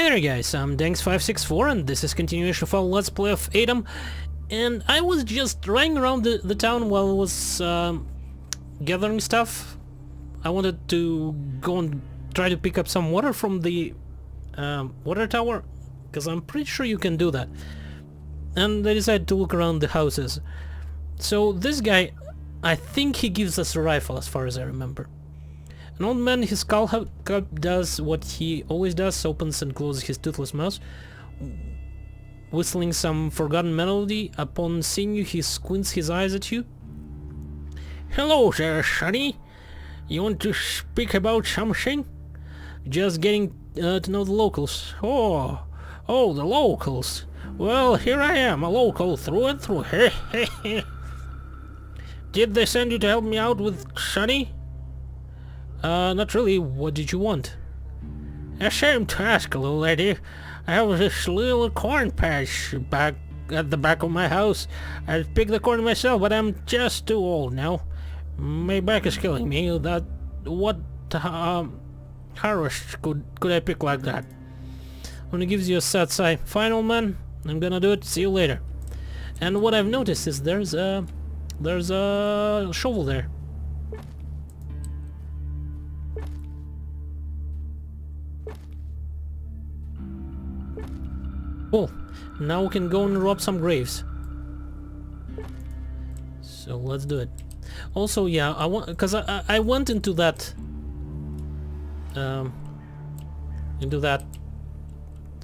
Hi there guys, I'm Danks564 and this is continuation of our Let's Play of A.T.O.M. And I was just running around the town while I was gathering stuff. I wanted to go and try to pick up some water from the water tower, because I'm pretty sure you can do that. And I decided to look around the houses. So this guy, I think he gives us a rifle as far as I remember. An old man, his skull cup does what he always does, opens and closes his toothless mouth, whistling some forgotten melody. Upon seeing you, he squints his eyes at you. Hello there, Sonny. You want to speak about something? Just getting to know the locals. Oh, the locals. Well, here I am, a local through and through. Did they send you to help me out with Sonny? Not really. What did you want? Ashamed to ask, little lady. I have this little corn patch back at the back of my house. I pick the corn myself, but I'm just too old now. My back is killing me. What harvest could I pick like that? When he gives you a sad sigh, fine old man, I'm gonna do it. See you later. And what I've noticed is there's a shovel there. Cool. Now we can go and rob some graves. So let's do it. Also, yeah, I went into that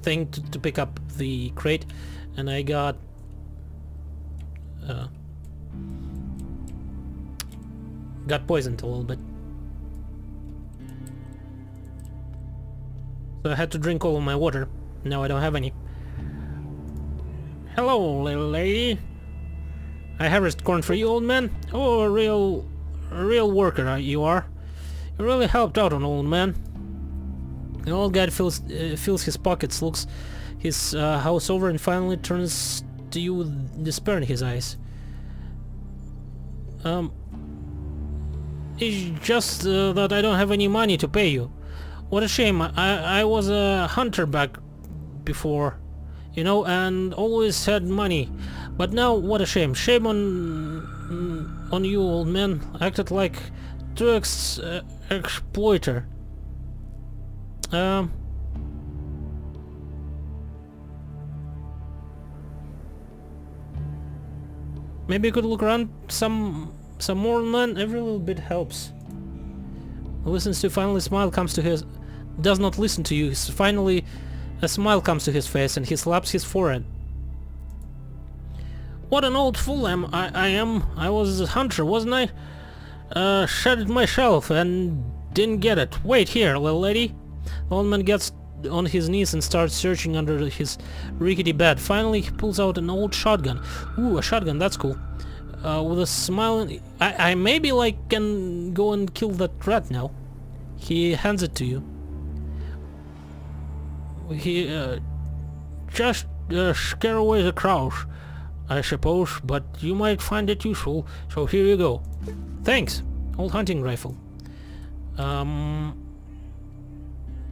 thing to pick up the crate, and I got poisoned a little bit. So I had to drink all of my water. Now I don't have any. Hello, little lady. I harvest corn for you, old man. Oh, a real worker you are. You really helped out an old man. The old guy fills his pockets, looks his house over, and finally turns to you with despair in his eyes. It's just that I don't have any money to pay you. What a shame. I was a hunter back before, you know, and always had money. But now, what a shame. Shame on you, old man. Acted like true exploiter. Maybe you could look around some more, man. Every little bit helps. Listens to, finally smile comes to his... Does not listen to you. Finally a smile comes to his face and he slaps his forehead. What an old fool I am. I was a hunter, wasn't I? Shot it myself and didn't get it. Wait here, little lady. The old man gets on his knees and starts searching under his rickety bed. Finally he pulls out an old shotgun. Ooh, a shotgun, that's cool. With a smile, I maybe like can go and kill that rat now. He hands it to you. He just scare away the crows, I suppose, but you might find it useful, so here you go. Thanks. Old hunting rifle.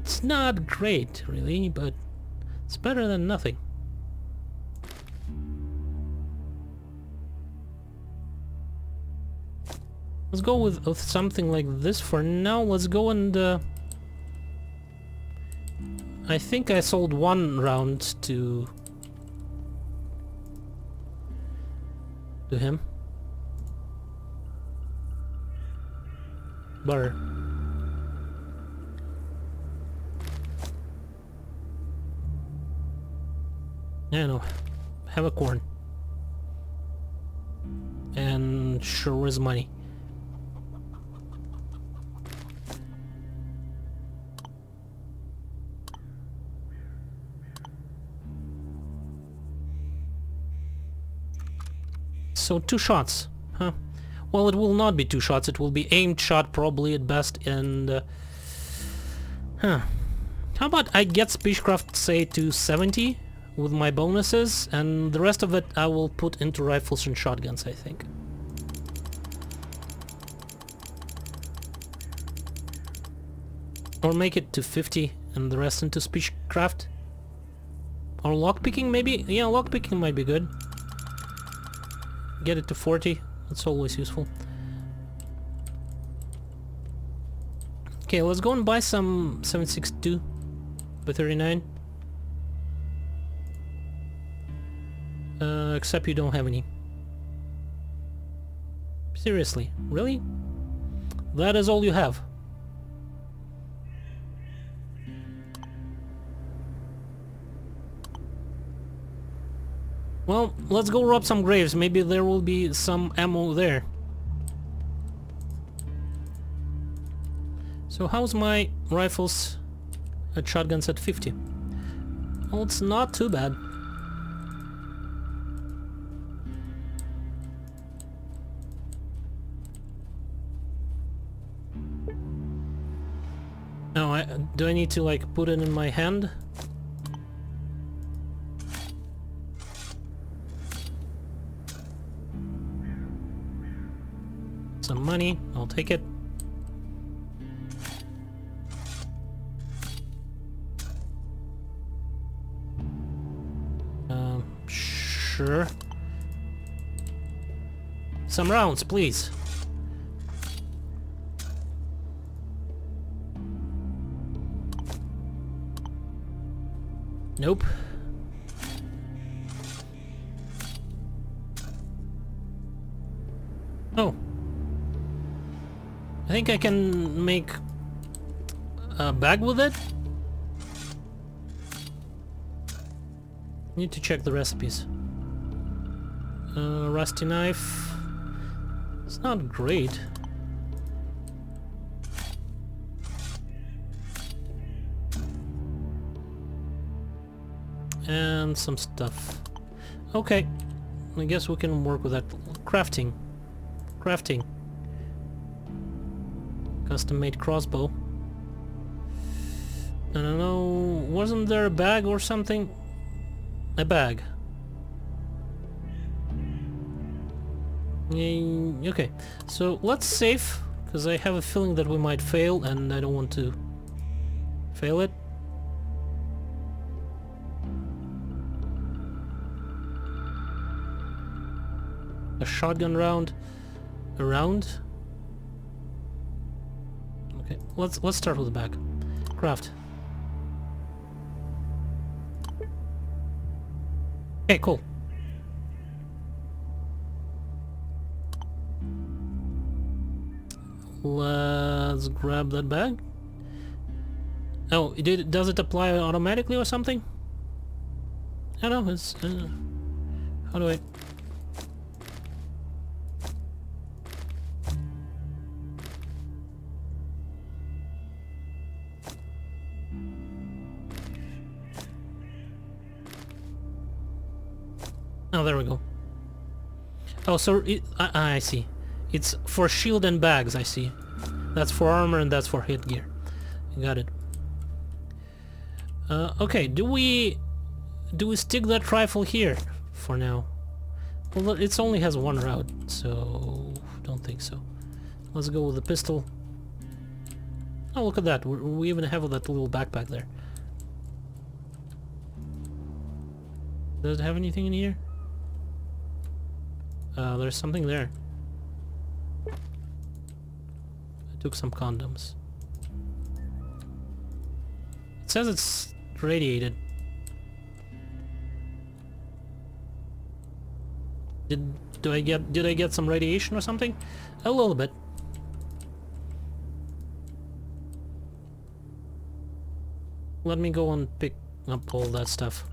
It's not great, really, but it's better than nothing. Let's go with something like this for now. Let's go and... I think I sold one round to him. Butter. Yeah, no. Have a corn. And sure is money. So 2 shots, huh? Well, it will not be 2 shots, it will be aimed shot probably at best, and... How about I get Speechcraft, say, to 70 with my bonuses, and the rest of it I will put into rifles and shotguns, I think. Or make it to 50 and the rest into Speechcraft. Or lockpicking maybe? Yeah, lockpicking might be good. Get it to 40. That's always useful. Okay, let's go and buy some 7.62 by 39. Except you don't have any. Seriously, really? That is all you have? Well, let's go rob some graves. Maybe there will be some ammo there. So how's my rifles at shotguns at 50? Well, it's not too bad. Now, do I need to like put it in my hand? Some money, I'll take it. Sure. Some rounds, please. Nope. Oh. I think I can make a bag with it. Need to check the recipes. Rusty knife. It's not great. And some stuff. Okay. I guess we can work with that. Crafting. Crafting. Custom-made crossbow. I don't know. Wasn't there a bag or something? A bag. Okay, so let's save, because I have a feeling that we might fail and I don't want to fail it. A shotgun round. A round? Okay, let's start with the bag. Craft. Okay, cool. Let's grab that bag. Oh, does it apply automatically or something? I don't know, it's... how do I... Oh, there we go. Oh, so I see. It's for shield and bags, I see. That's for armor and that's for headgear. Got it. Okay, do we stick that rifle here for now? Well, it only has one route, so don't think so. Let's go with the pistol. Oh, look at that. We even have that little backpack there. Does it have anything in here? There's something there. I took some condoms. It says it's radiated. Did I get some radiation or something? A little bit. Let me go and pick up all that stuff.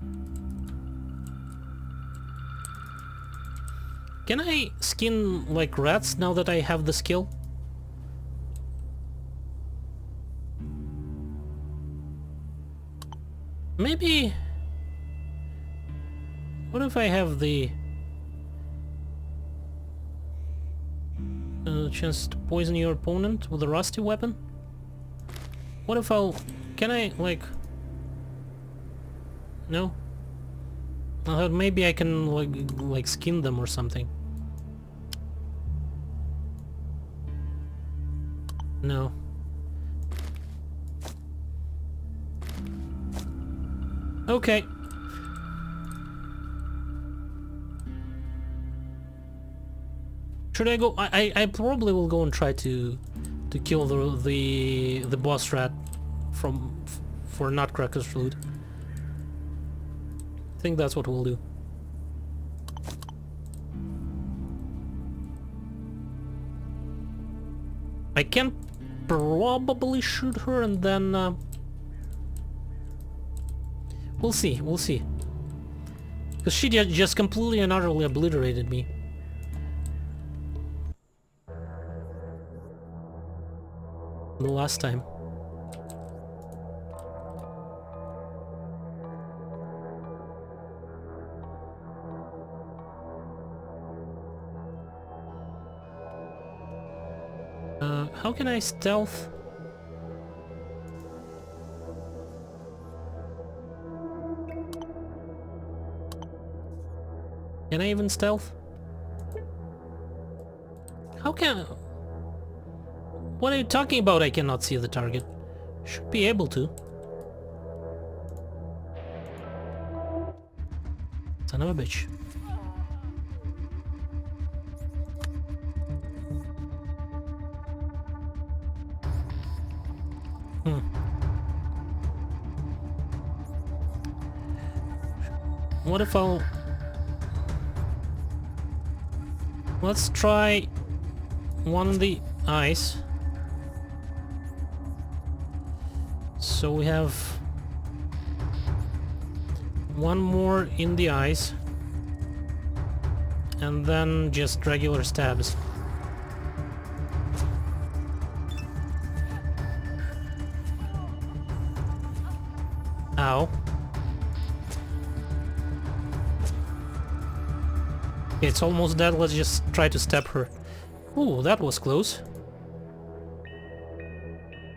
Can I skin like rats now that I have the skill? Maybe... What if I have the... chance to poison your opponent with a rusty weapon? What if I'll... Can I, like... No? I thought maybe I can, like skin them or something. No. Okay. Should I go? I probably will go and try to kill the boss rat for Nutcracker's loot. I think that's what we'll do. I can probably shoot her and then we'll see, we'll see. Because she just completely and utterly obliterated me. The last time. How can I stealth? Can I even stealth? How can... What are you talking about? I cannot see the target. Should be able to. Son of a bitch. What if I'll... Let's try one in the eyes. So we have one more in the eyes. And then just regular stabs. Ow. It's almost dead, let's just try to stab her. Ooh, that was close.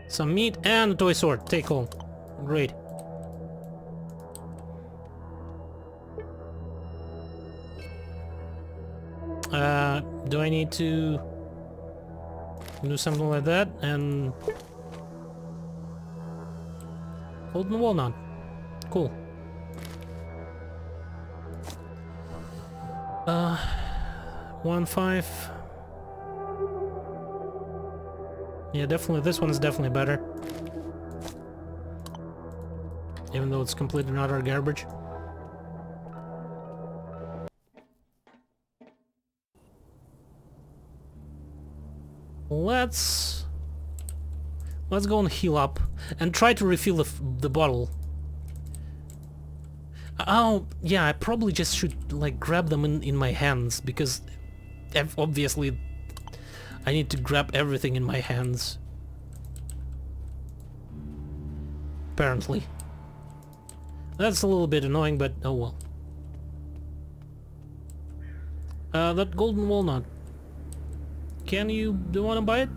Some meat and a toy sword, take all. Great. Do I need to do something like that? And... Golden walnut. Cool. 1-5. Yeah, definitely, this one is definitely better. Even though it's completely not our garbage. Let's go and heal up and try to refill the bottle. Oh, yeah, I probably just should, like, grab them in my hands, because obviously I need to grab everything in my hands. Apparently. That's a little bit annoying, but oh well. That golden walnut. Do you want to buy it?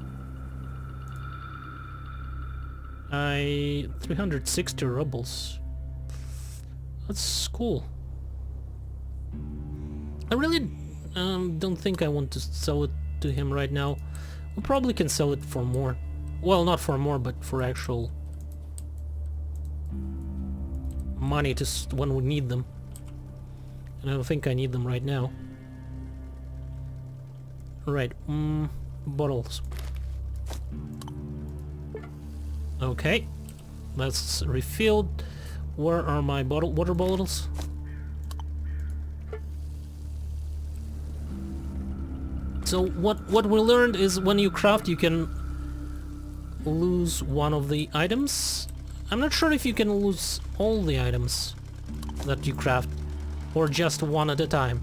360 rubles. That's cool. I really don't think I want to sell it to him right now. We probably can sell it for more. Well, not for more, but for actual money to when we need them. And I don't think I need them right now. Right, bottles. Okay, that's refilled. Where are my water bottles? So what we learned is when you craft you can lose one of the items. I'm not sure if you can lose all the items that you craft or just one at a time.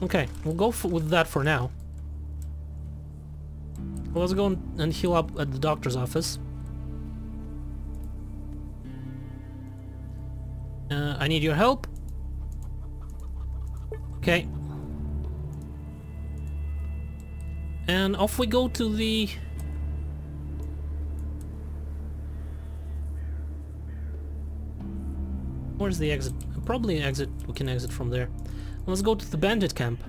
Okay, we'll go with that for now. Let's go and heal up at the doctor's office. I need your help. Okay. And off we go to the... Where's the exit? Probably exit. We can exit from there. Let's go to the bandit camp.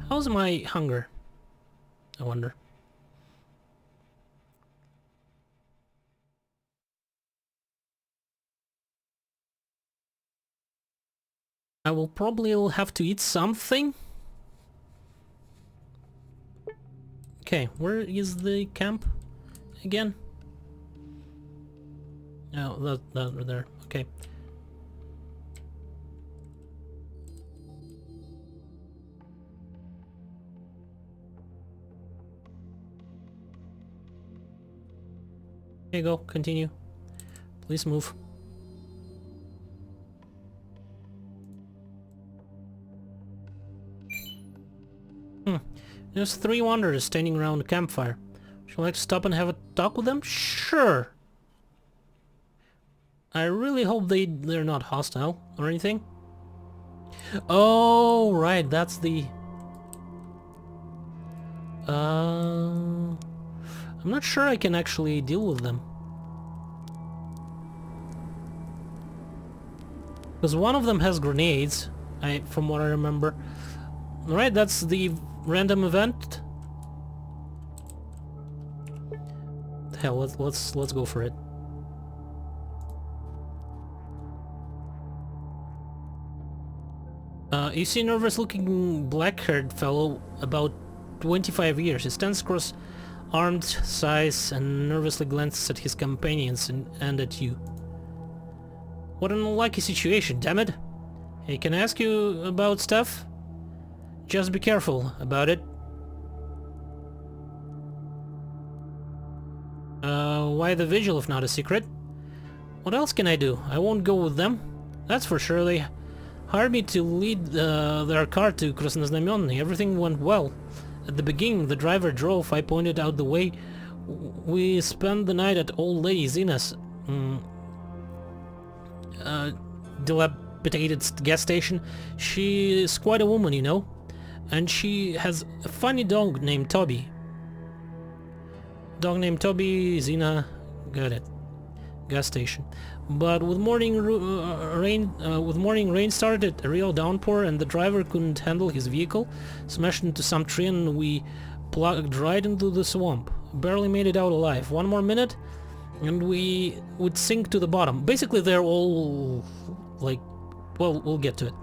How's my hunger? I wonder. I will probably have to eat something. Okay, where is the camp again? Oh, that there. Okay. Here you go. Continue. Please move. There's 3 wanderers standing around a campfire. Would you like to stop and have a talk with them? Sure. I really hope they're not hostile or anything. Oh, right, that's the... I'm not sure I can actually deal with them. Because one of them has grenades, from what I remember. Alright, that's the random event. Hell, let's go for it. You see a nervous-looking black-haired fellow about 25 years. He stands cross-armed, sighs, and nervously glances at his companions and at you. What an unlucky situation, damn it! Hey, can I ask you about stuff? Just be careful about it. Why the vigil if not a secret? What else can I do? I won't go with them. That's for sure. They hired me to lead their car to Krasnoznamenny. Everything went well. At the beginning, the driver drove. I pointed out the way. We spent the night at old lady Zina's dilapidated gas station. She is quite a woman, you know. And she has a funny dog named Toby. Dog named Toby, Zina, got it. Gas station. But with morning rain started a real downpour, and the driver couldn't handle his vehicle, smashed into some tree, and we plugged right into the swamp. Barely made it out alive. 1 more minute, and we would sink to the bottom. Basically, they're all like, well, we'll get to it.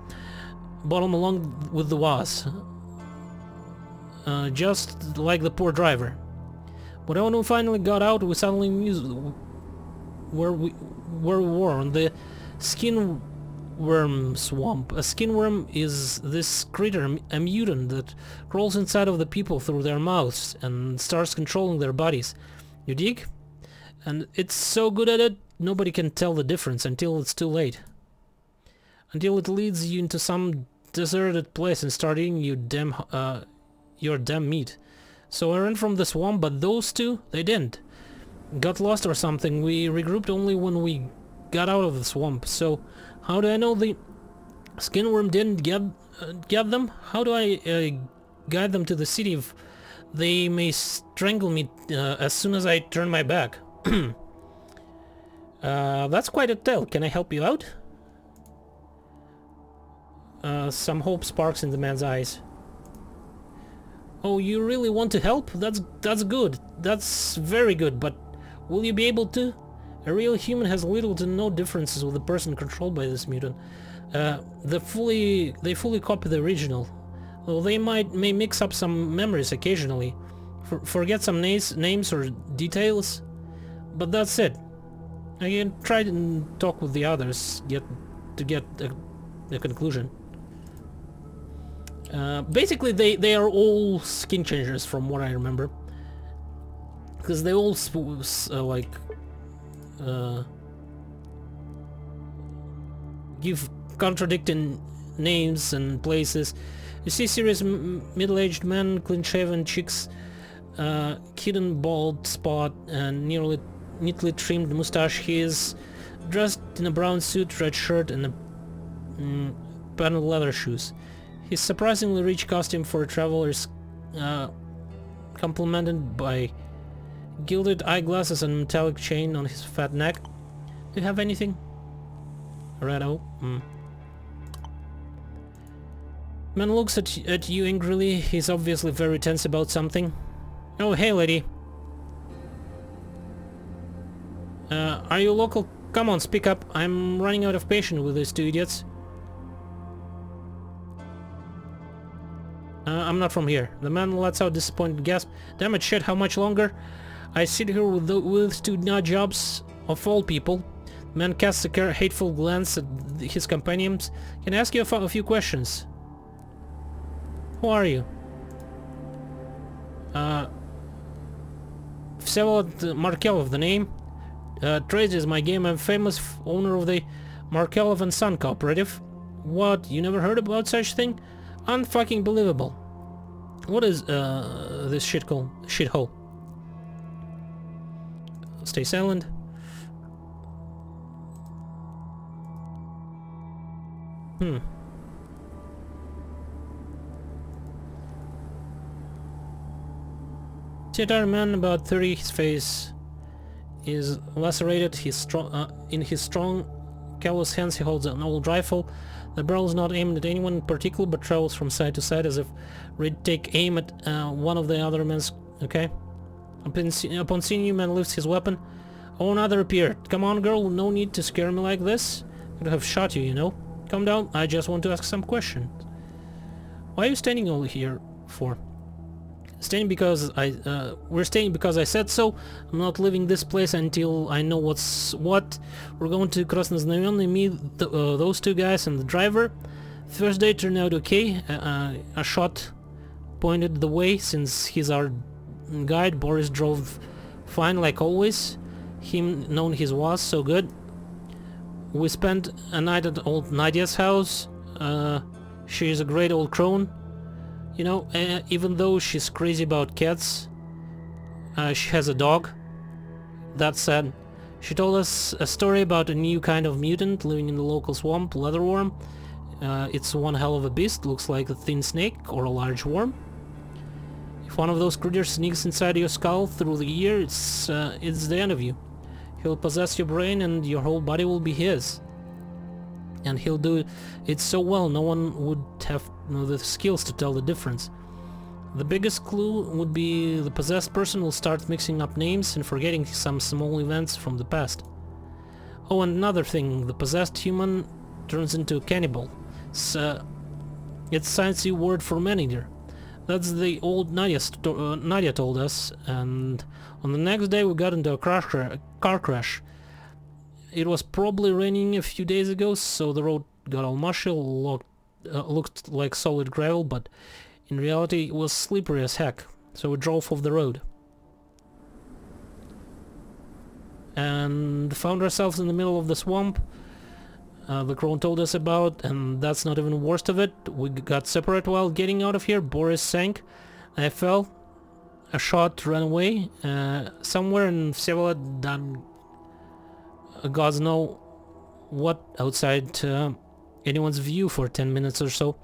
Bottom along with the was. Just like the poor driver. But when we finally got out, we suddenly knew where we were on the skin worm swamp. A skin worm is this critter, a mutant that crawls inside of the people through their mouths and starts controlling their bodies. You dig? And it's so good at it, nobody can tell the difference until it's too late. Until it leads you into some deserted place and start eating your damn meat. So I ran from the swamp, but those two, they didn't. Got lost or something. We regrouped only when we got out of the swamp. So how do I know the skinworm didn't get them? How do I guide them to the city if they may strangle me as soon as I turn my back? That's quite a tale. Can I help you out? Some hope sparks in the man's eyes. Oh, you really want to help? That's good. That's very good, but will you be able to? A real human has little to no differences with a person controlled by this mutant. They fully copy the original. Though they may mix up some memories occasionally. Forget some names or details. But that's it. I can try and talk with the others to get a conclusion. Basically, they are all skin changers from what I remember, because they all give contradicting names and places. You see serious middle-aged man, clean-shaven cheeks, hidden bald spot, and neatly trimmed mustache. He is dressed in a brown suit, red shirt, and patent leather shoes. His surprisingly rich costume for a traveler is complemented by gilded eyeglasses and metallic chain on his fat neck. Do you have anything? Righto. Man looks at you angrily. He's obviously very tense about something. Oh, hey, lady. Are you local? Come on, speak up. I'm running out of patience with these two idiots. I'm not from here. The man lets out a disappointed gasp. Damn it, shit, how much longer? I sit here with two nut jobs of all people. The man casts a hateful glance at his companions. Can I ask you a few questions? Who are you? Vsevolod Markelov, the name. Trades is my game. I'm famous owner of the Markelov and Son Cooperative. What? You never heard about such thing? Unfucking believable. What is this shithole? Stay silent. Sitar man, about 30, his face is lacerated. In his strong, callous hands he holds an old rifle. The barrel is not aimed at anyone in particular, but travels from side to side as if ready to take aim at one of the other men's... Okay. Upon seeing you, man lifts his weapon. Oh, another appeared. Come on, girl, no need to scare me like this. Could have shot you, you know. Calm down, I just want to ask some questions. Why are you standing over here for? Staying because we're staying because I said so. I'm not leaving this place until I know what's what. We're going to Krasnoznamenny, meet those two guys and the driver. First day turned out okay. A shot pointed the way since he's our guide. Boris drove fine like always. Him known his was so good. We spent a night at old Nadia's house. She is a great old crone. You know, even though she's crazy about cats, she has a dog. That said, she told us a story about a new kind of mutant living in the local swamp, leatherworm. It's one hell of a beast, looks like a thin snake or a large worm. If one of those critters sneaks inside your skull through the ear, it's the end of you. He'll possess your brain and your whole body will be his. And he'll do it so well no one would have the skills to tell the difference. The biggest clue would be the possessed person will start mixing up names and forgetting some small events from the past. Oh, and another thing, the possessed human turns into a cannibal. It's a fancy word for man-eater. That's the old Nadia told us, and on the next day we got into a car crash. It was probably raining a few days ago, so the road got all mushy, looked like solid gravel, but in reality it was slippery as heck, so we drove off the road. And found ourselves in the middle of the swamp the crone told us about, and that's not even the worst of it. We got separate while getting out of here. Boris sank, I fell, a shot ran away, somewhere in Vsevolod done gods know what outside anyone's view for 10 minutes or so.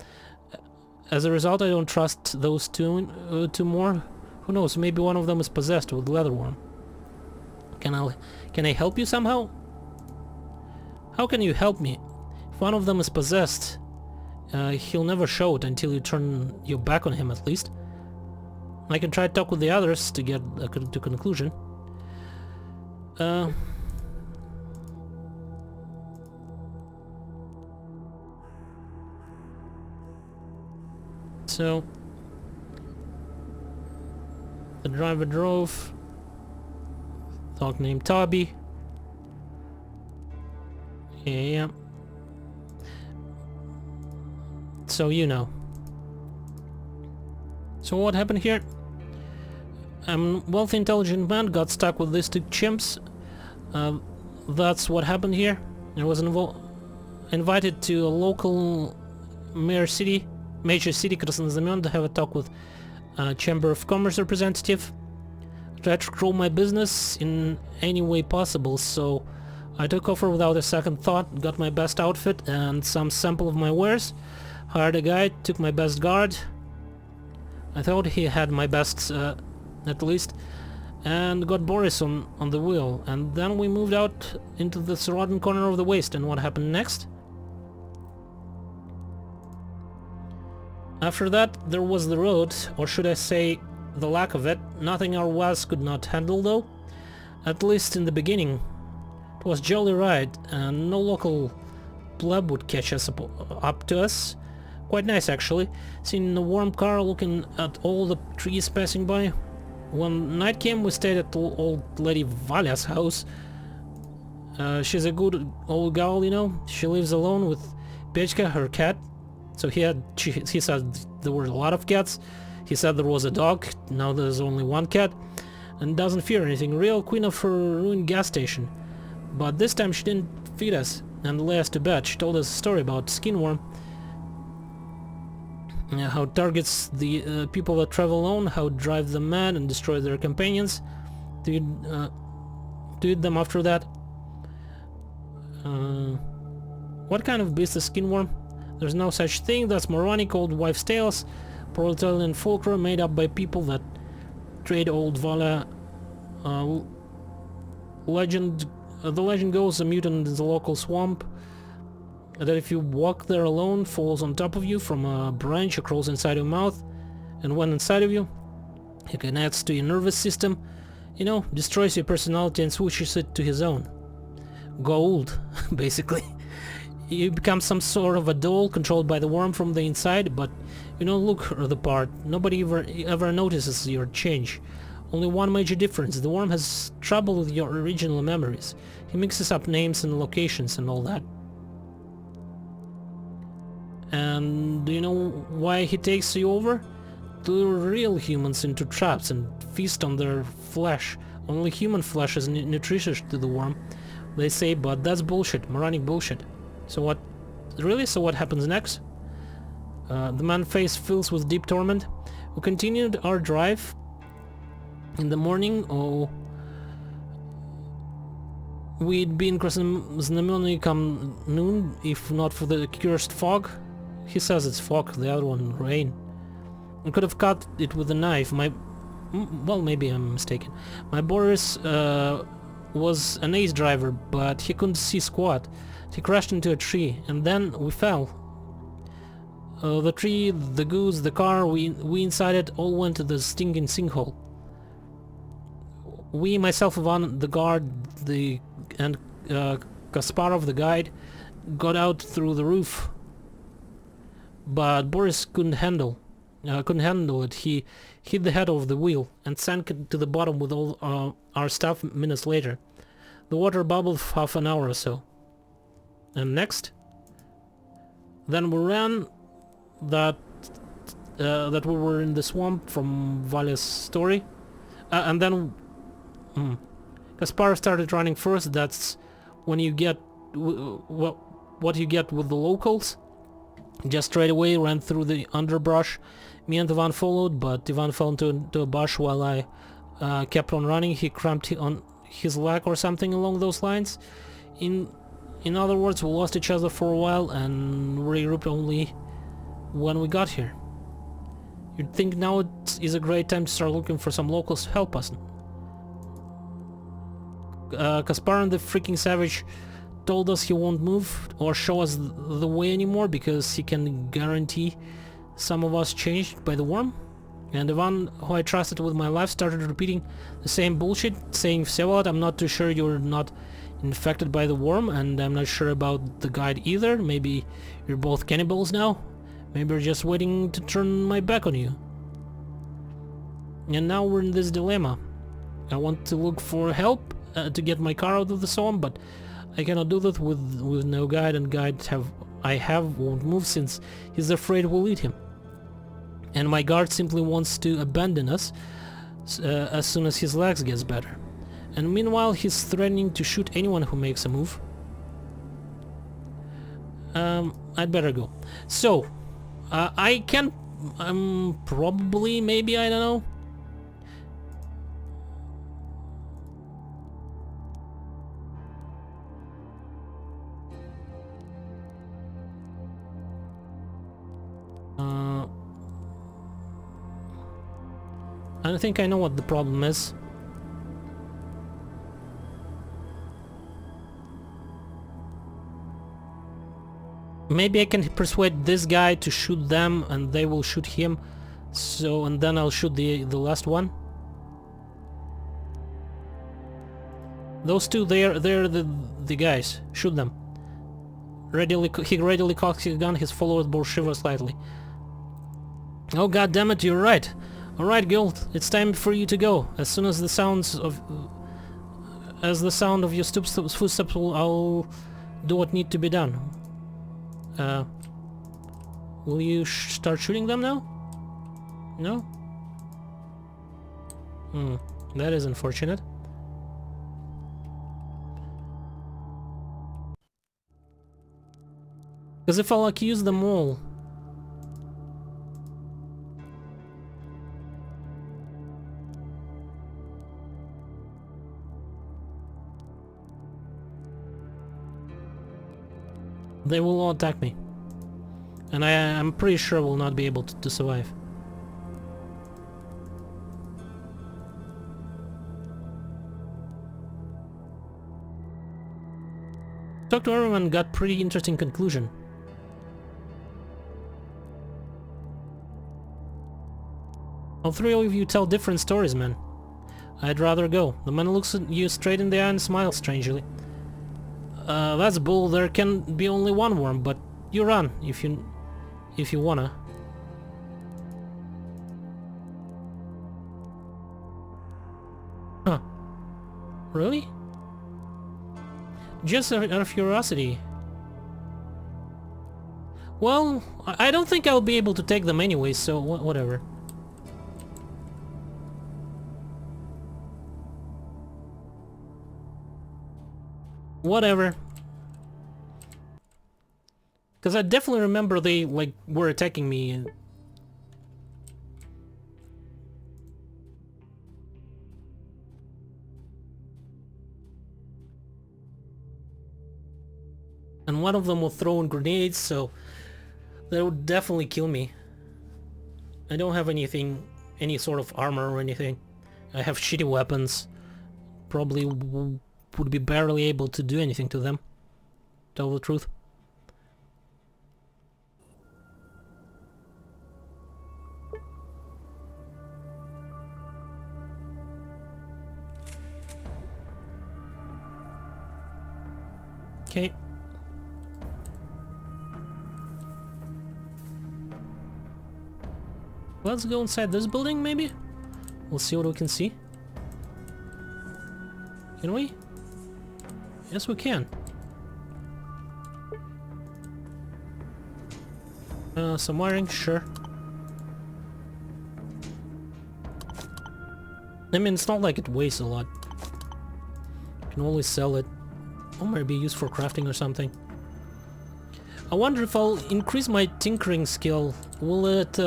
As a result, I don't trust those two more. Who knows, maybe one of them is possessed with leatherworm. Can I help you somehow? How can you help me? If one of them is possessed, he'll never show it until you turn your back on him at least. I can try to talk with the others to get to conclusion. So the driver drove. Dog named Toby. Yeah. So you know. So what happened here? A wealthy, intelligent man got stuck with these two chimps. That's what happened here. I was invited to a local major city, Krasnoznamenny, to have a talk with a Chamber of Commerce representative. Tried to grow my business in any way possible, so I took offer without a second thought, got my best outfit and some sample of my wares, hired a guide, took my best guard. I thought he had my best at least, and got Boris on the wheel, and then we moved out into this rotten corner of the waste. And what happened next? After that there was the road, or should I say the lack of it. Nothing our was could not handle though, at least in the beginning. It was jolly ride, and no local pleb would catch us up to us. quite nice actually, sitting in a warm car looking at all the trees passing by. When night came, we stayed at old lady Valya's house. She's a good old gal, you know. She lives alone with Pechka, her cat. So he said there were a lot of cats. He said there was a dog, now there's only one cat. And doesn't fear anything, real queen of her ruined gas station. But this time she didn't feed us and lay us to bed. She told us a story about Skinworm. How it targets the people that travel alone, how it drives them mad and destroys their companions. To eat them after that. What kind of beast is Skinworm? There's no such thing, that's moronic old wives' tales. Proletarian folklore made up by people that trade old Valya. The legend goes a mutant in the local swamp that if you walk there alone, falls on top of you from a branch or crawls inside your mouth, and when inside of you, he connects to your nervous system, you know, destroys your personality and switches it to his own. Go old, basically. You become some sort of a doll controlled by the worm from the inside, but you don't look the part. Nobody ever notices your change. Only one major difference, the worm has trouble with your original memories. He mixes up names and locations and all that. And do you know why he takes you over? To lure real humans into traps and feast on their flesh. Only human flesh is nutritious to the worm, they say, but that's bullshit, moronic bullshit. So what... really? So what happens next? The man's face fills with deep torment. We continued our drive. In the morning, we'd be in Krasnoznamenny come noon, if not for the cursed fog. He says it's fog, the other one rain. I could have cut it with a knife. Well, maybe I'm mistaken. My Boris was an ace driver, but he couldn't see squat. He crashed into a tree, and then we fell. The tree, the goose, the car, we inside it all went to the stinking sinkhole. We, myself, Ivan, the guard, and Kasparov, the guide, got out through the roof. But Boris couldn't handle it. He hit the head of the wheel and sank to the bottom with all our stuff minutes later. The water bubbled for half an hour or so. And next? Then we ran that we were in the swamp from Valya's story. And then Kaspar started running first. That's when you get what you get with the locals. Just straight away ran through the underbrush. Me and Ivan followed, but Ivan fell into a bush while I kept on running. He cramped on his leg or something along those lines. In other words, we lost each other for a while and regrouped only when we got here. You'd think now it is a great time to start looking for some locals to help us. Kasparan the freaking savage told us he won't move or show us the way anymore because he can guarantee some of us changed by the worm. And Ivan, who I trusted with my life, started repeating the same bullshit, saying, Vsevolod, I'm not too sure you're not infected by the worm, and I'm not sure about the guide either. Maybe you're both cannibals now. Maybe you're just waiting to turn my back on you. And now we're in this dilemma. I want to look for help to get my car out of the swamp, but I cannot do that with no guide, and guide won't move since he's afraid we'll eat him. And my guard simply wants to abandon us as soon as his legs gets better. And meanwhile he's threatening to shoot anyone who makes a move. I'd better go. So, I can... probably, maybe, I don't know. I think I know what the problem is. Maybe I can persuade this guy to shoot them and they will shoot him. So, and then I'll shoot the last one. Those two, they're the guys. Shoot them. He readily cocks his gun, his followers both shiver slightly. Oh god damn it, you're right. Alright, girl, it's time for you to go. As soon as the sound of your footsteps I'll do what need to be done. Will you start shooting them now? No? That is unfortunate. Because if I'll accuse them all... they will all attack me. And I'm pretty sure I will not be able to survive. Talk to everyone got pretty interesting conclusion. All three of you tell different stories, man. I'd rather go. The man looks at you straight in the eye and smiles strangely. That's bull. There can be only one worm, but you run if you wanna. Huh. Really? Just out of curiosity. Well, I don't think I'll be able to take them anyway, so whatever. Whatever. Because I definitely remember they, like, were attacking me. And one of them was throwing grenades, so that would definitely kill me. I don't have anything, any sort of armor or anything. I have shitty weapons. Probably would be barely able to do anything to them. Tell the truth. Okay. Let's go inside this building, maybe? We'll see what we can see. Can we? Yes, we can. Some wiring, sure. I mean, it's not like it weighs a lot. You can always sell it. Or maybe used for crafting or something. I wonder if I'll increase my tinkering skill. Will it,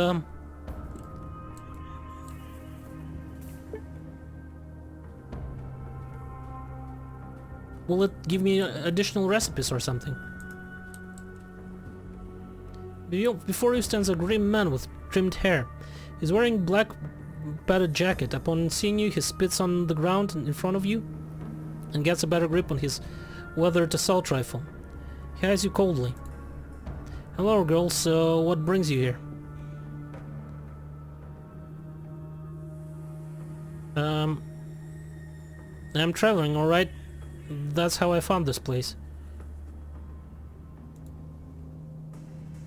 will it give me additional recipes or something? Before you stands a grim man with trimmed hair. He's wearing black padded jacket. Upon seeing you, he spits on the ground in front of you and gets a better grip on his weathered assault rifle. He eyes you coldly. Hello, girl, so what brings you here? I'm traveling, alright? That's how I found this place.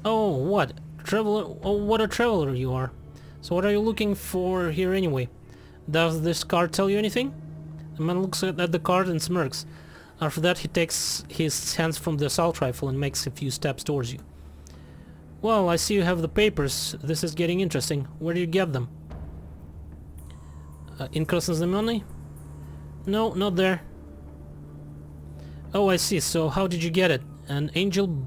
Oh, what? Traveler? Oh, what a traveler you are. So what are you looking for here anyway? Does this card tell you anything? The man looks at the card and smirks. After that he takes his hands from the assault rifle and makes a few steps towards you. Well, I see you have the papers. This is getting interesting. Where do you get them? In Krasnoznamenny? No, not there. Oh, I see. So how did you get it? An angel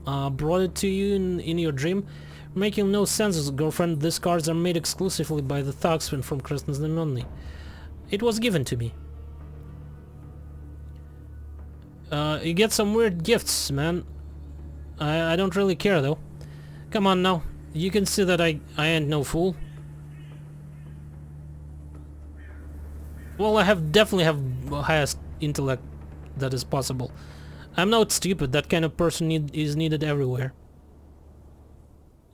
brought it to you in your dream? Making no sense, girlfriend. These cards are made exclusively by the thugs from Krasnoznamenny. It was given to me. You get some weird gifts, man. I don't really care, though. Come on now. You can see that I ain't no fool. Well, I definitely have highest intellect that is possible. I'm not stupid. That kind of person is needed everywhere.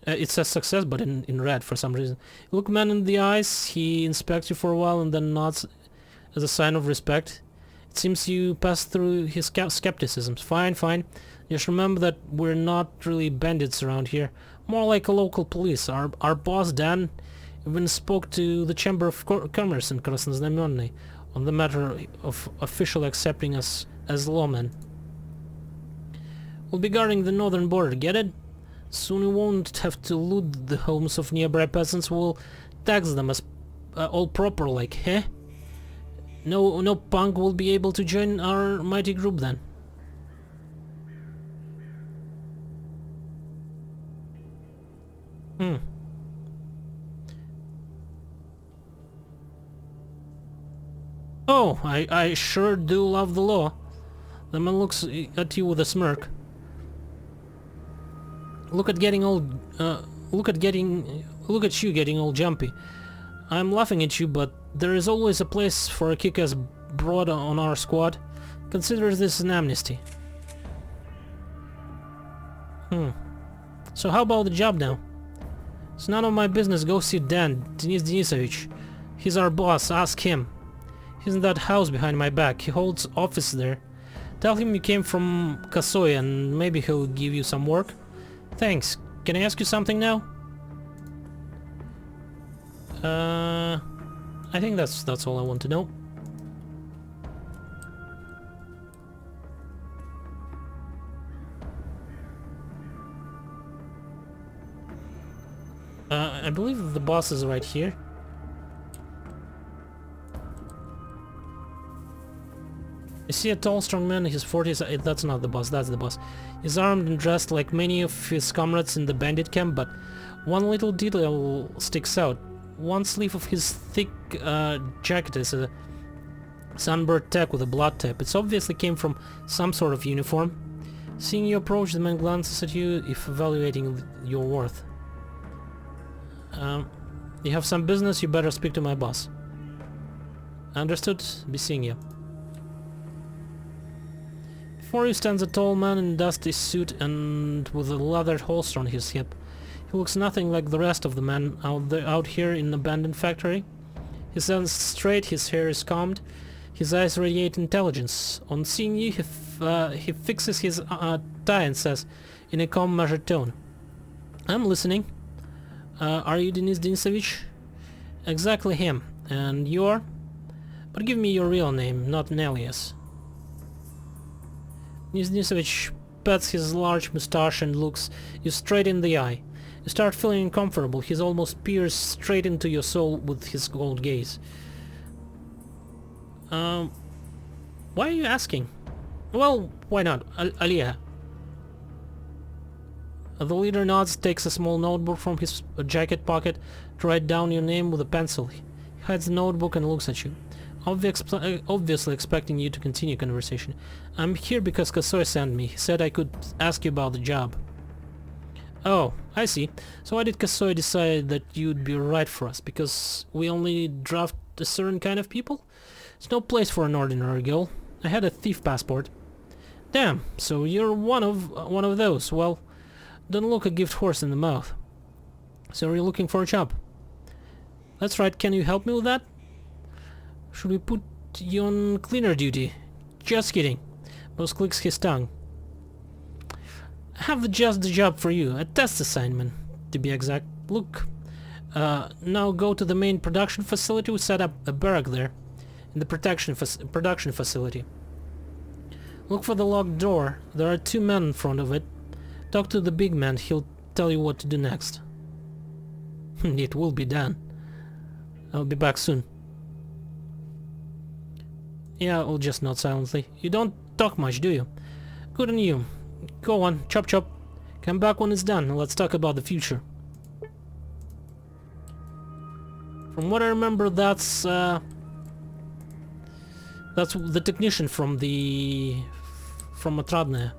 It says success, but in red for some reason. Look man in the eyes. He inspects you for a while and then nods as a sign of respect. It seems you passed through his skepticism. Fine, fine. Just remember that we're not really bandits around here. More like a local police. Our boss, Dan, even spoke to the Chamber of Commerce in Krasnoznamenny on the matter of officially accepting us as lawmen. We'll be guarding the northern border, get it? Soon we won't have to loot the homes of nearby peasants, we'll tax them as all proper like, heh? No punk will be able to join our mighty group then. Oh, I sure do love the law. The man looks at you with a smirk. Look at you getting all jumpy. I'm laughing at you, but there is always a place for a kick-ass broad on our squad. Consider this an amnesty. So how about the job now? It's none of my business. Go see Dan, Denis Denisovich. He's our boss, ask him. He's in that house behind my back. He holds office there. Tell him you came from Kasoy and maybe he'll give you some work. Thanks. Can I ask you something now? I think that's all I want to know. I believe the boss is right here. You see a tall, strong man in his 40s. That's not the boss, that's the boss. He's armed and dressed like many of his comrades in the bandit camp, but one little detail sticks out. One sleeve of his thick jacket is a sunburned tag with a blood tap. It obviously came from some sort of uniform. Seeing you approach, the man glances at you, if evaluating your worth. You have some business, you better speak to my boss. Understood? Be seeing you. Before you stands a tall man in a dusty suit and with a leather holster on his hip. He looks nothing like the rest of the men out here in the abandoned factory. He stands straight, his hair is combed, his eyes radiate intelligence. On seeing you, he fixes his tie and says, in a calm, measured tone, "I'm listening. Are you Denis Denisovich?" "Exactly him. And you are?" "But give me your real name, not an alias." Denis Denisovich pats his large moustache and looks you straight in the eye. You start feeling uncomfortable. He's almost peers straight into your soul with his cold gaze. Why are you asking? Well, why not? Alia. The leader nods, takes a small notebook from his jacket pocket to write down your name with a pencil. He hides the notebook and looks at you, obviously expecting you to continue conversation. "I'm here because Kasoy sent me. He said I could ask you about the job." "Oh, I see. So why did Kasoy decide that you'd be right for us? Because we only draft a certain kind of people? It's no place for an ordinary girl. I had a thief passport." "Damn, so you're one of those. Well, don't look a gift horse in the mouth. So are you looking for a job?" "That's right. Can you help me with that?" "Should we put you on cleaner duty?" "Just kidding." Boss clicks his tongue. "I have just the job for you. A test assignment, to be exact. Look, now go to the main production facility. We set up a barrack there, in the production facility. Look for the locked door. There are 2 men in front of it. Talk to the big man. He'll tell you what to do next." "It will be done. I'll be back soon." Yeah, I'll just nod silently. "You don't talk much, do you? Good on you. Go on, chop chop. Come back when it's done, and let's talk about the future." From what I remember, that's the technician from Otradnaya,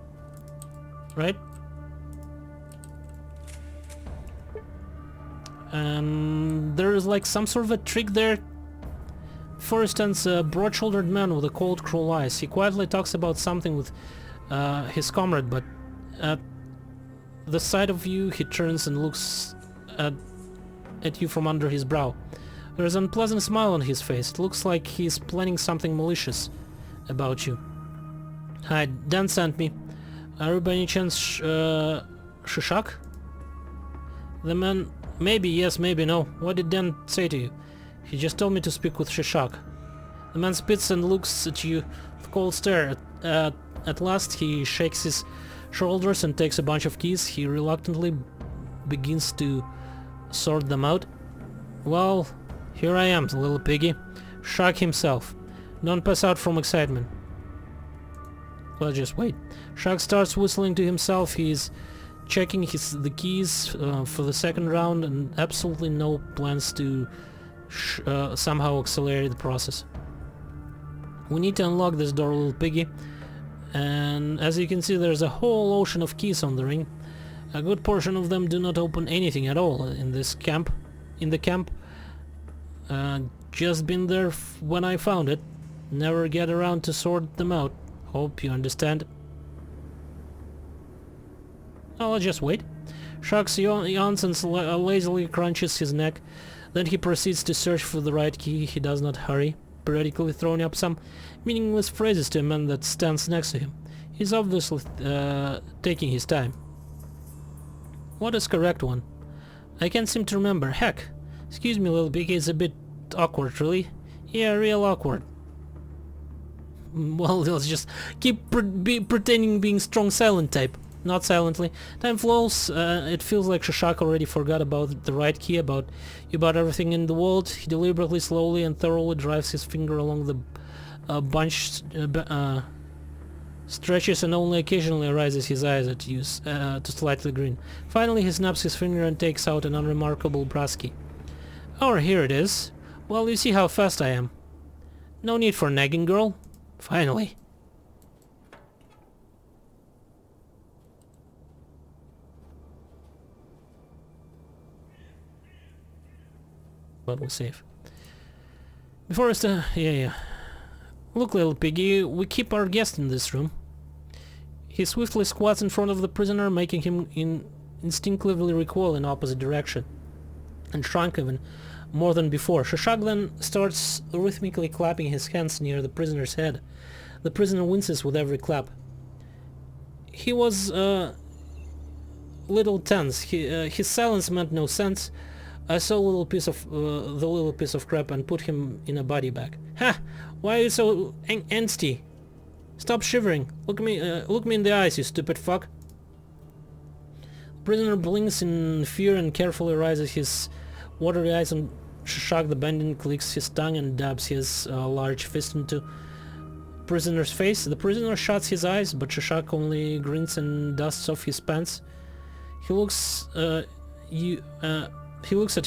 right? And there's like some sort of a trick there. For instance, a broad-shouldered man with a cold, cruel eyes. He quietly talks about something with his comrade, but at the sight of you, he turns and looks at you from under his brow. There is an unpleasant smile on his face. It looks like he's planning something malicious about you. "Hi, Dan sent me. Are you by any chance Shishak? The man... Maybe yes, maybe no. What did Dan say to you? He just told me to speak with Shishak. The man spits and looks at you with a cold stare. At last he shakes his shoulders and takes a bunch of keys. He reluctantly begins to sort them out. Well, here I am, little piggy. Shaq himself. Don't pass out from excitement. Well, just wait. Shaq starts whistling to himself. He's checking the keys for the second round and absolutely no plans to somehow accelerate the process. We need to unlock this door, little piggy. And as you can see, there's a whole ocean of keys on the ring. A good portion of them do not open anything at all in this camp. Just been there when I found it. Never get around to sort them out. Hope you understand. I'll just wait. Shucks yawns and lazily crunches his neck. Then he proceeds to search for the right key. He does not hurry, periodically throwing up some meaningless phrases to a man that stands next to him. He's obviously taking his time. What is correct one? I can't seem to remember. Heck, excuse me, little piggy, it's a bit awkward, really. Yeah, real awkward. Well, let's just keep pretending being strong silent type. Not silently. Time flows. It feels like Shishak already forgot about the right key, about everything in the world. He deliberately, slowly and thoroughly drives his finger along the bunch, stretches and only occasionally raises his eyes at you to slightly grin. Finally he snaps his finger and takes out an unremarkable brass key. Oh, here it is. Well, you see how fast I am. No need for nagging, girl. Finally. But we'll save. Before I start... Yeah. Look, little piggy, we keep our guest in this room. He swiftly squats in front of the prisoner, making him instinctively recoil in opposite direction, and shrunk even more than before. Shishak then starts rhythmically clapping his hands near the prisoner's head. The prisoner winces with every clap. He was little tense. His silence meant no sense. I saw the little piece of crap and put him in a body bag. Ha! Why are you so angsty? Stop shivering. Look me in the eyes, you stupid fuck. The prisoner blinks in fear and carefully raises his watery eyes on Shishak. The bandit clicks his tongue and dabs his large fist into prisoner's face. The prisoner shuts his eyes, but Shishak only grins and dusts off his pants. He looks at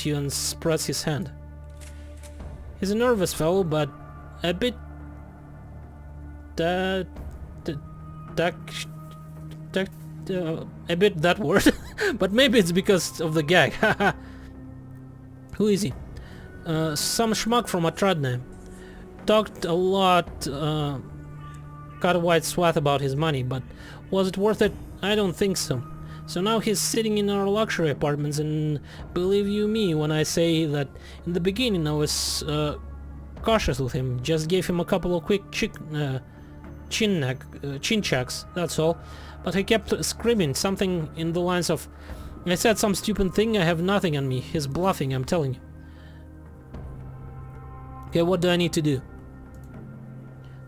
you and spreads his hand. He's a nervous fellow, but a bit a bit that word, but maybe it's because of the gag. Haha. Who is he? Some schmuck from Atradne. Talked a lot, cut a wide swath about his money, but was it worth it? I don't think so. So now he's sitting in our luxury apartments, and believe you me when I say that in the beginning I was cautious with him, just gave him a couple of quick chin checks, that's all. But he kept screaming something in the lines of, I said some stupid thing, I have nothing on me. He's bluffing, I'm telling you. Okay, what do I need to do?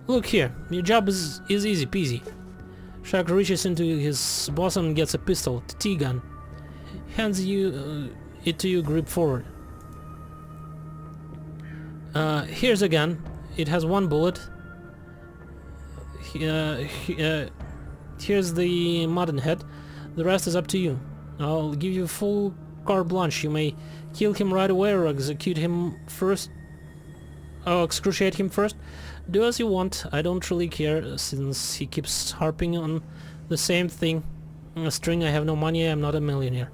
Look here, your job is easy peasy. Shaq reaches into his bosom and gets a pistol, a T-gun. Hands it to you, grip forward. Here's a gun. It has one bullet. Here's the modern head. The rest is up to you. I'll give you full carte blanche. You may kill him right away or execute him first. Or excruciate him first. Do as you want. I don't really care, since he keeps harping on the same thing. A string, I have no money, I'm not a millionaire.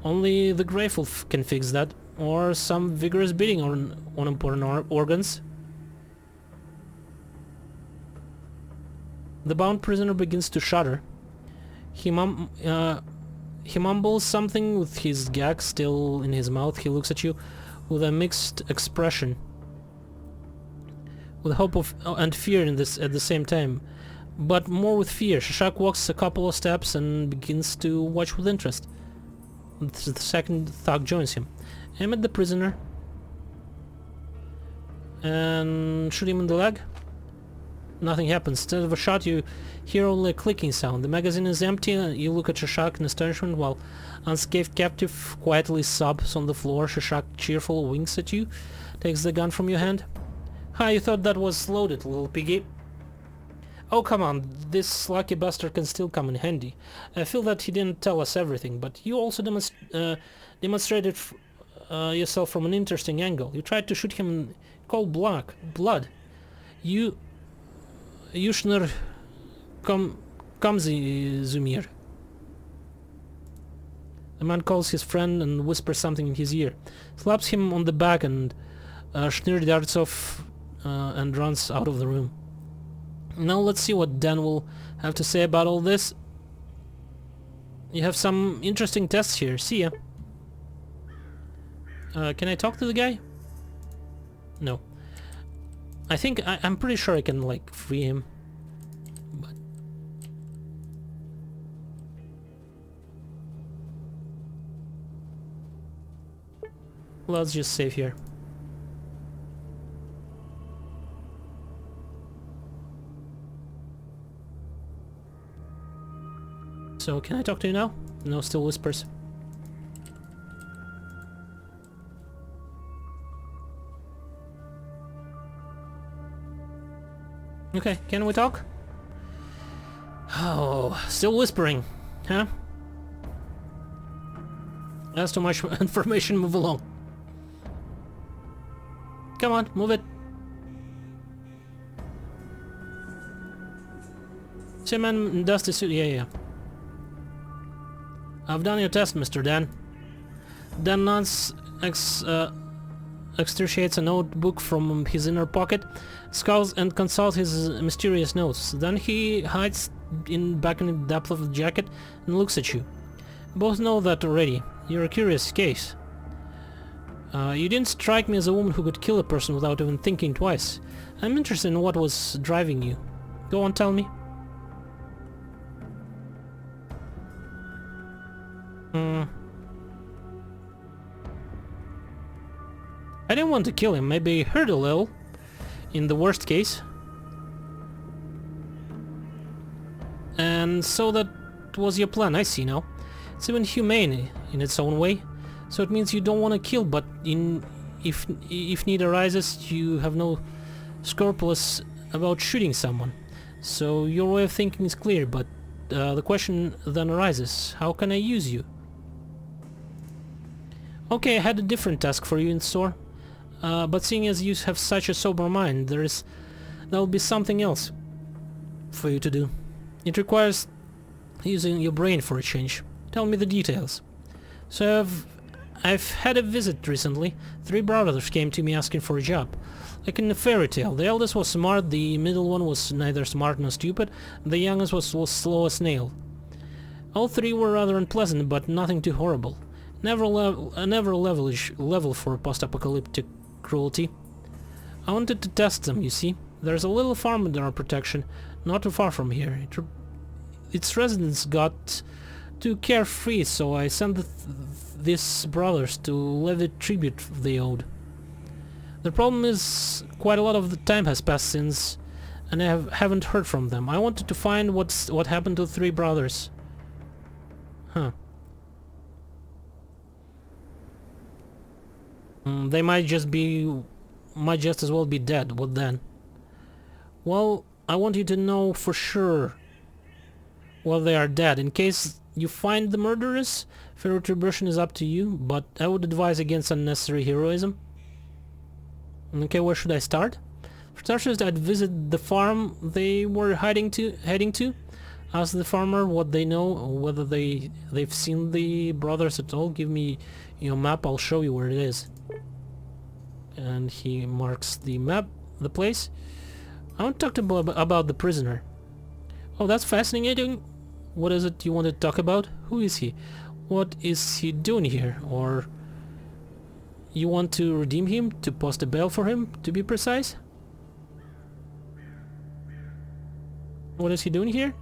Only the grateful can fix that. Or some vigorous beating on important organs. The bound prisoner begins to shudder. He mumbles something with his gag still in his mouth. He looks at you with a mixed expression, with hope and fear at the same time. but more with fear. Shashak walks a couple of steps and begins to watch with interest. The second thug joins him. Aim at the prisoner and shoot him in the leg. Nothing happens. Instead of a shot, you hear only a clicking sound. The magazine is empty. You look at Shashak in astonishment while unscathed captive quietly sobs on the floor. Shashak, cheerful, winks at you, takes the gun from your hand. "Ha, you thought that was loaded, little piggy. Oh, come on, this lucky bastard can still come in handy. I feel that he didn't tell us everything, but you also demonstrated yourself from an interesting angle. You tried to shoot him in cold blood. You Yushner Zumir." The man calls his friend and whispers something in his ear, slaps him on the back, and Schnir darts off and runs out of the room. Now let's see what Dan will have to say about all this. You have some interesting tests here. See ya. Can I talk to the guy? No. I think I'm pretty sure I can like free him. But let's just save here. So can I talk to you now? No, still whispers. Okay, can we talk? Oh, still whispering, huh? That's too much information, move along. Come on, move it. Same man in dusty suit, yeah. I've done your test, Mr. Dan. Dan nods, extricates a notebook from his inner pocket, scowls and consults his mysterious notes. Then he hides back in the depth of the jacket and looks at you. Both know that already. You're a curious case. You didn't strike me as a woman who could kill a person without even thinking twice. I'm interested in what was driving you. Go on, tell me. I didn't want to kill him, maybe hurt a little, in the worst case. And so that was your plan, I see now. It's even humane in its own way. So it means you don't want to kill, but if need arises, you have no scruples about shooting someone. So your way of thinking is clear, but the question then arises, how can I use you? Okay, I had a different task for you in store. But seeing as you have such a sober mind, there'll be something else for you to do. It requires using your brain for a change. Tell me the details. So I've had a visit recently. 3 brothers came to me asking for a job. Like in a fairy tale, the eldest was smart, the middle one was neither smart nor stupid, and the youngest was slow as snail. All 3 were rather unpleasant, but nothing too horrible. Never level for post-apocalyptic cruelty. I wanted to test them, you see. There's a little farm under our protection, not too far from here. Its residents got too carefree, so I sent these brothers to levy tribute they owed. The problem is, quite a lot of the time has passed since, and I haven't heard from them. I wanted to find what happened to 3 brothers. Huh. They might just as well be dead. What then? Well, I want you to know for sure whether they are dead. In case you find the murderers, fair retribution is up to you, but I would advise against unnecessary heroism. Okay, where should I start? For starters, I'd visit the farm they were heading to. Ask the farmer what they know, whether they've seen the brothers at all. Give me your map, I'll show you where it is. And he marks the map, the place. I want to talk about the prisoner. Oh, that's fascinating. What is it you want to talk about? Who is he? What is he doing here? Or you want to redeem him? To post a bail for him, to be precise? What is he doing here?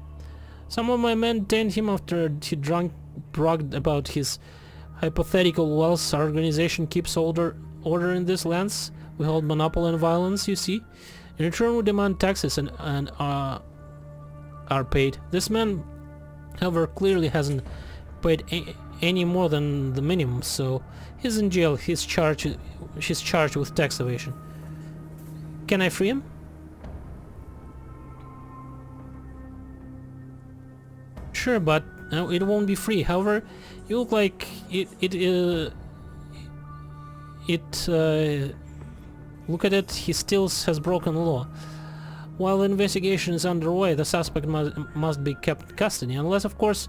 Some of my men detained him after he bragged about his hypothetical wealth. Our organization keeps order in these lands. We hold monopoly on violence, you see. In return, we demand taxes and are paid. This man, however, clearly hasn't paid any more than the minimum, so he's in jail. She's charged with tax evasion. Can I free him? Sure, but it won't be free. However, you look like look at it, he still has broken the law. While the investigation is underway, the suspect must be kept in custody, unless, of course,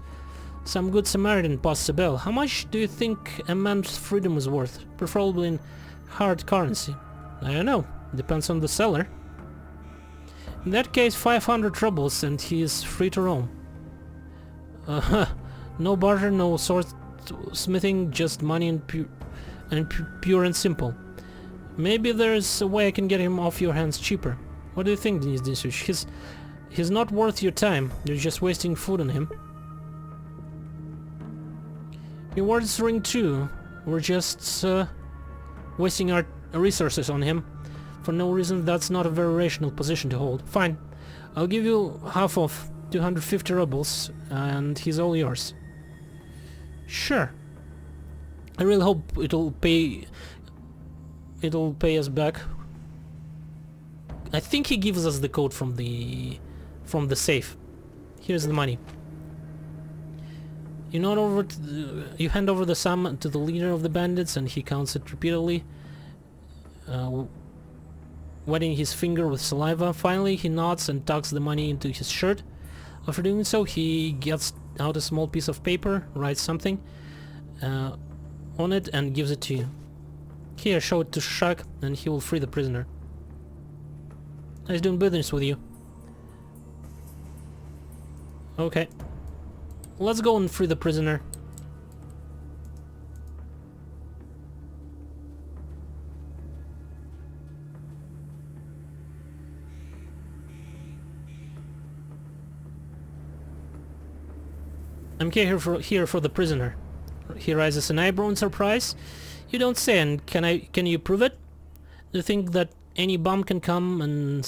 some good Samaritan posts a bail. How much do you think a man's freedom is worth? Preferably in hard currency. I don't know. Depends on the seller. In that case, 500 rubles and he is free to roam. No barter, no sword smithing, just money and pure and simple. Maybe there's a way I can get him off your hands cheaper. What do you think, Denis? He's not worth your time. You're just wasting food on him. Your words ring true. We're just wasting our resources on him. For no reason. That's not a very rational position to hold. Fine. I'll give you half of 250 rubles and he's all yours. Sure. I really hope it'll pay us back. I think he gives us the code from the safe. Here's the money. You hand over the sum to the leader of the bandits and he counts it repeatedly, wetting his finger with saliva. Finally he nods and tucks the money into his shirt. After doing so, he gets out a small piece of paper, writes something on it and gives it to you. Here, show it to Shaq and he will free the prisoner. Nice doing business with you. Okay. Let's go and free the prisoner. I'm here for the prisoner. He raises an eyebrow in surprise. You don't say, and can you prove it? Do you think that any bum can come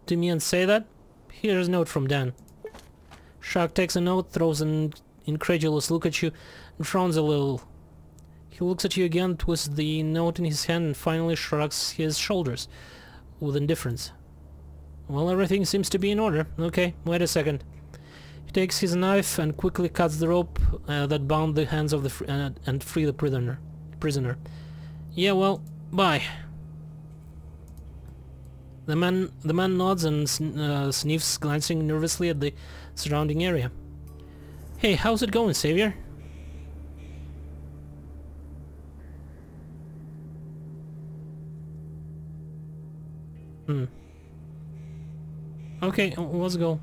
to me and say that? Here's a note from Dan. Shark takes a note, throws an incredulous look at you, and frowns a little. He looks at you again, twists the note in his hand, and finally shrugs his shoulders with indifference. Well, everything seems to be in order. Okay, wait a second. He takes his knife and quickly cuts the rope that bound the hands of the and free the prisoner. Yeah, well, bye. The man nods and sniffs, glancing nervously at the surrounding area. Hey, how's it going, Savior? Okay, let's go.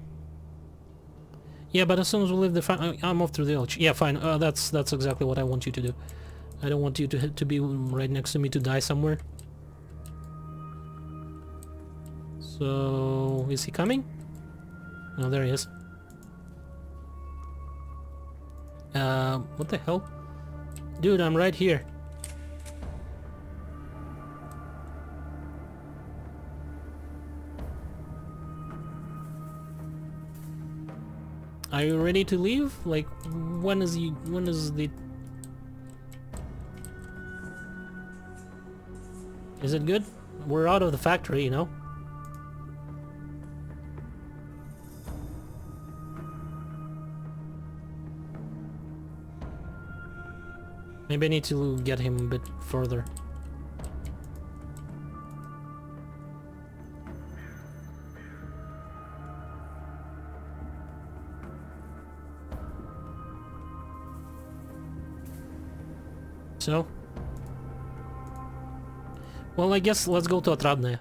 Yeah, but as soon as we leave the I'm off through the village. Yeah, fine. That's exactly what I want you to do. I don't want you to be right next to me to die somewhere. So, is he coming? Oh, there he is. What the hell? Dude, I'm right here. Are you ready to leave? Like, when is the... Is it good? We're out of the factory, you know? Maybe I need to get him a bit further. So? Well, I guess let's go to Отрадное.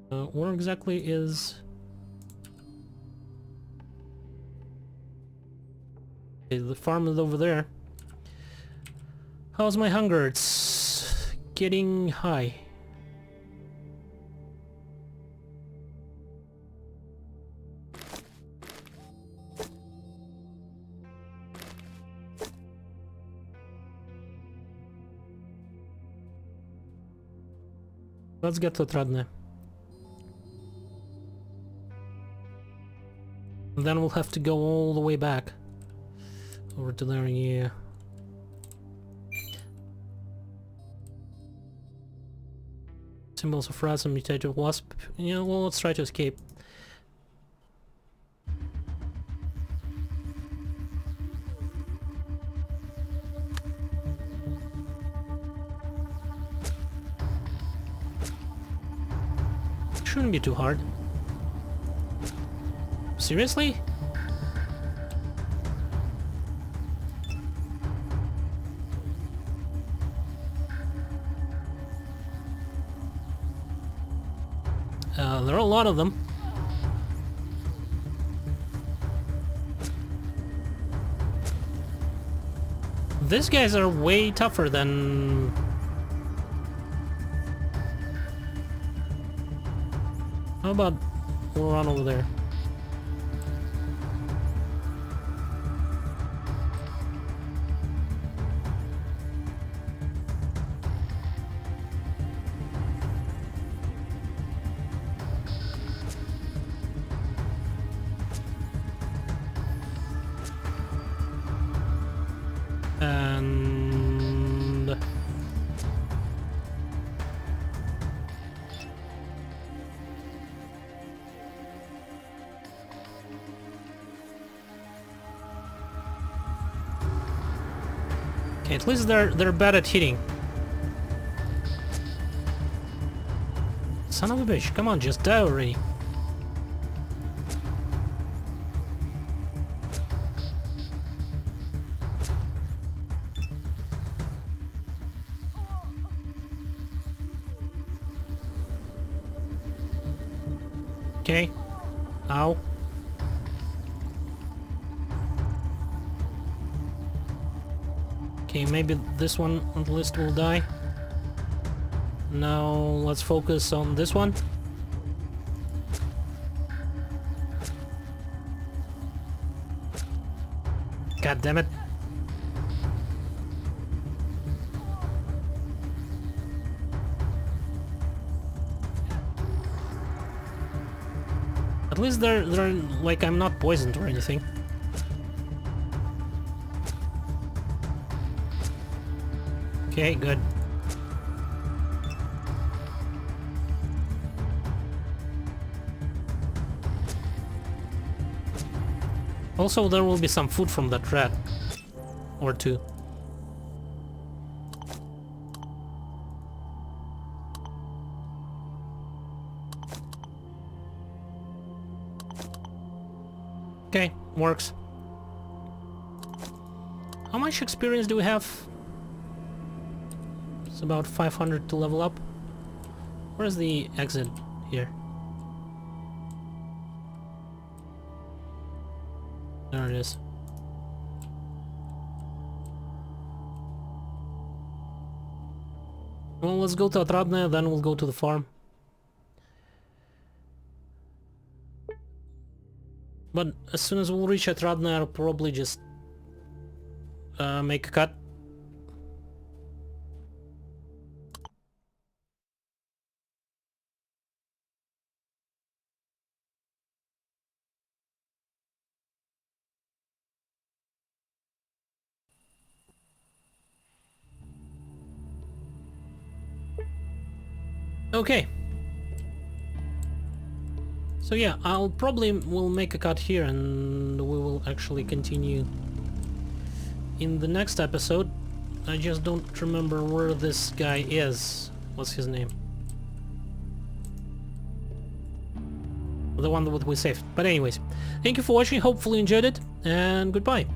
Where exactly is... Okay, the farm is over there. How's my hunger? It's getting high. Let's get to Tradne. Then we'll have to go all the way back. Over to there, yeah. Symbols of rats and mutated wasp. Yeah, well, let's try to escape. Shouldn't be too hard. Seriously? There are a lot of them. These guys are way tougher than... How about we'll run over there? And... Okay, at least they're bad at hitting. Son of a bitch, come on, just die already. Okay. Ow. Okay, maybe this one on the list will die. Now let's focus on this one. God damn it. At least they're like I'm not poisoned or anything. Okay, good. Also, there will be some food from that rat. Or two. Okay, works. How much experience do we have? It's about 500 to level up. Where's the exit here? There it is. Well, let's go to Atradne, then we'll go to the farm. But as soon as we'll reach Atradne, I'll probably just make a cut. Okay. So yeah, I'll probably will make a cut here and we will actually continue in the next episode. I just don't remember where this guy is. What's his name? The one that we saved. But anyways, thank you for watching, hopefully you enjoyed it, and goodbye.